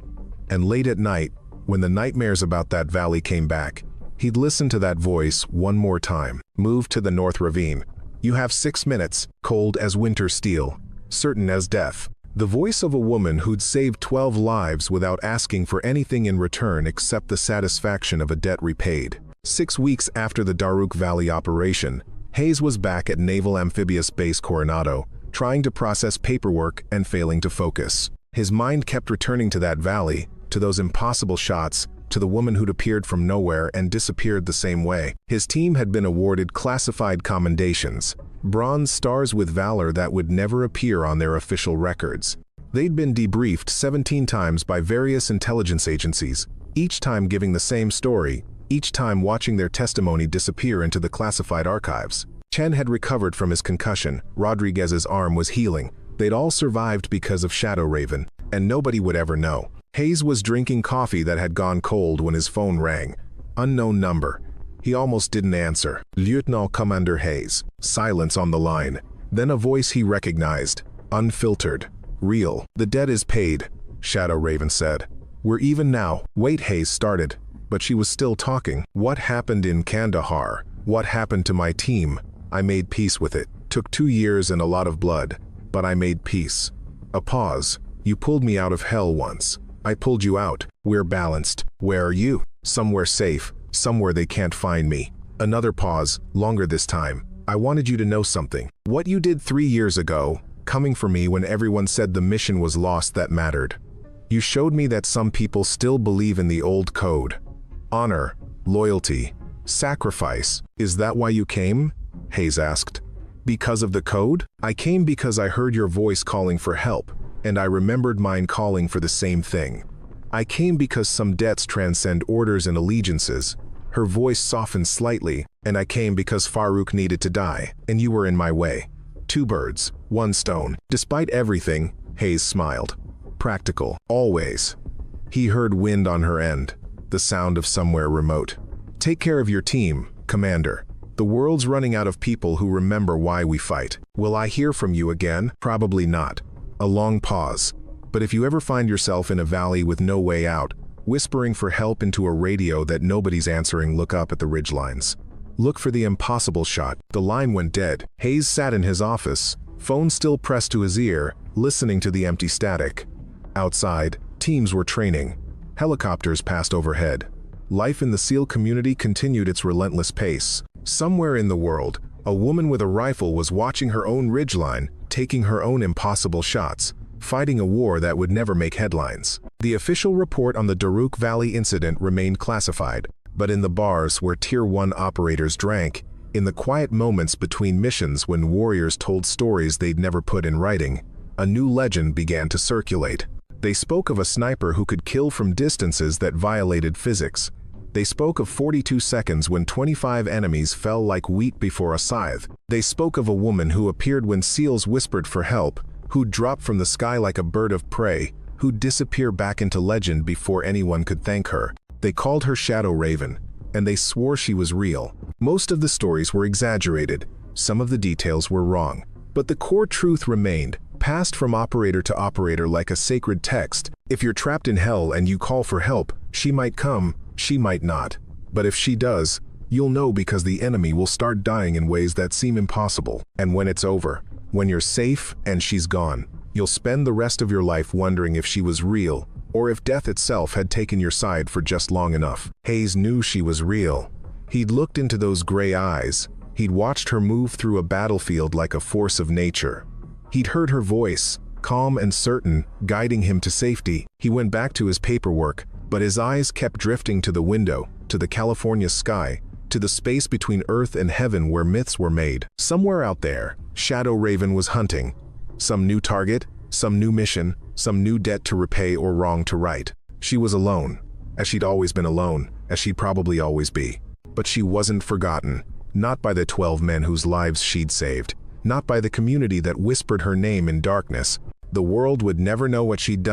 And late at night, when the nightmares about that valley came back, he'd listen to that voice one more time. Move to the North Ravine. You have 6 minutes, cold as winter steel, certain as death. The voice of a woman who'd saved 12 lives without asking for anything in return except the satisfaction of a debt repaid. 6 weeks after the Daruk Valley operation, Hayes was back at Naval Amphibious Base Coronado, trying to process paperwork and failing to focus. His mind kept returning to that valley, to those impossible shots, to the woman who'd appeared from nowhere and disappeared the same way. His team had been awarded classified commendations, bronze stars with valor that would never appear on their official records. They'd been debriefed 17 times by various intelligence agencies, each time giving the same story, each time watching their testimony disappear into the classified archives. Chen had recovered from his concussion, Rodriguez's arm was healing, they'd all survived because of Shadow Raven, and nobody would ever know. Hayes was drinking coffee that had gone cold when his phone rang. Unknown number. He almost didn't answer. Lieutenant Commander Hayes. Silence on the line. Then a voice he recognized. Unfiltered. Real. The debt is paid, Shadow Raven said. We're even now. Wait, Hayes started. But she was still talking. What happened in Kandahar? What happened to my team? I made peace with it. Took 2 years and a lot of blood. But I made peace. A pause. You pulled me out of hell once. I pulled you out. We're balanced. Where are you? Somewhere safe. Somewhere they can't find me. Another pause, longer this time. I wanted you to know something. What you did 3 years ago, coming for me when everyone said the mission was lost, that mattered. You showed me that some people still believe in the old code. Honor, loyalty, sacrifice. Is that why you came? Hayes asked. Because of the code? I came because I heard your voice calling for help, and I remembered mine calling for the same thing. I came because some debts transcend orders and allegiances. Her voice softened slightly, and I came because Farouk needed to die, and you were in my way. 2 birds, 1 stone. Despite everything, Hayes smiled. Practical, always. He heard wind on her end, the sound of somewhere remote. Take care of your team, Commander. The world's running out of people who remember why we fight. Will I hear from you again? Probably not. A long pause. But if you ever find yourself in a valley with no way out, whispering for help into a radio that nobody's answering, look up at the ridgelines. Look for the impossible shot. The line went dead. Hayes sat in his office, phone still pressed to his ear, listening to the empty static. Outside, teams were training. Helicopters passed overhead. Life in the SEAL community continued its relentless pace. Somewhere in the world, a woman with a rifle was watching her own ridgeline, taking her own impossible shots, fighting a war that would never make headlines. The official report on the Daruk Valley incident remained classified, but in the bars where Tier 1 operators drank, in the quiet moments between missions when warriors told stories they'd never put in writing, a new legend began to circulate. They spoke of a sniper who could kill from distances that violated physics. They spoke of 42 seconds when 25 enemies fell like wheat before a scythe. They spoke of a woman who appeared when SEALs whispered for help, who'd drop from the sky like a bird of prey, who'd disappear back into legend before anyone could thank her. They called her Shadow Raven, and they swore she was real. Most of the stories were exaggerated, some of the details were wrong, but the core truth remained, passed from operator to operator like a sacred text. If you're trapped in hell and you call for help, she might come, she might not. But if she does, you'll know because the enemy will start dying in ways that seem impossible. And when it's over, when you're safe and she's gone, you'll spend the rest of your life wondering if she was real, or if death itself had taken your side for just long enough. Hayes knew she was real. He'd looked into those gray eyes. He'd watched her move through a battlefield like a force of nature. He'd heard her voice, calm and certain, guiding him to safety. He went back to his paperwork, but his eyes kept drifting to the window, to the California sky, to the space between Earth and heaven where myths were made. Somewhere out there, Shadow Raven was hunting. Some new target, some new mission, some new debt to repay or wrong to right. She was alone, as she'd always been alone, as she'd probably always be. But she wasn't forgotten, not by the 12 men whose lives she'd saved, not by the community that whispered her name in darkness. The world would never know what she'd done.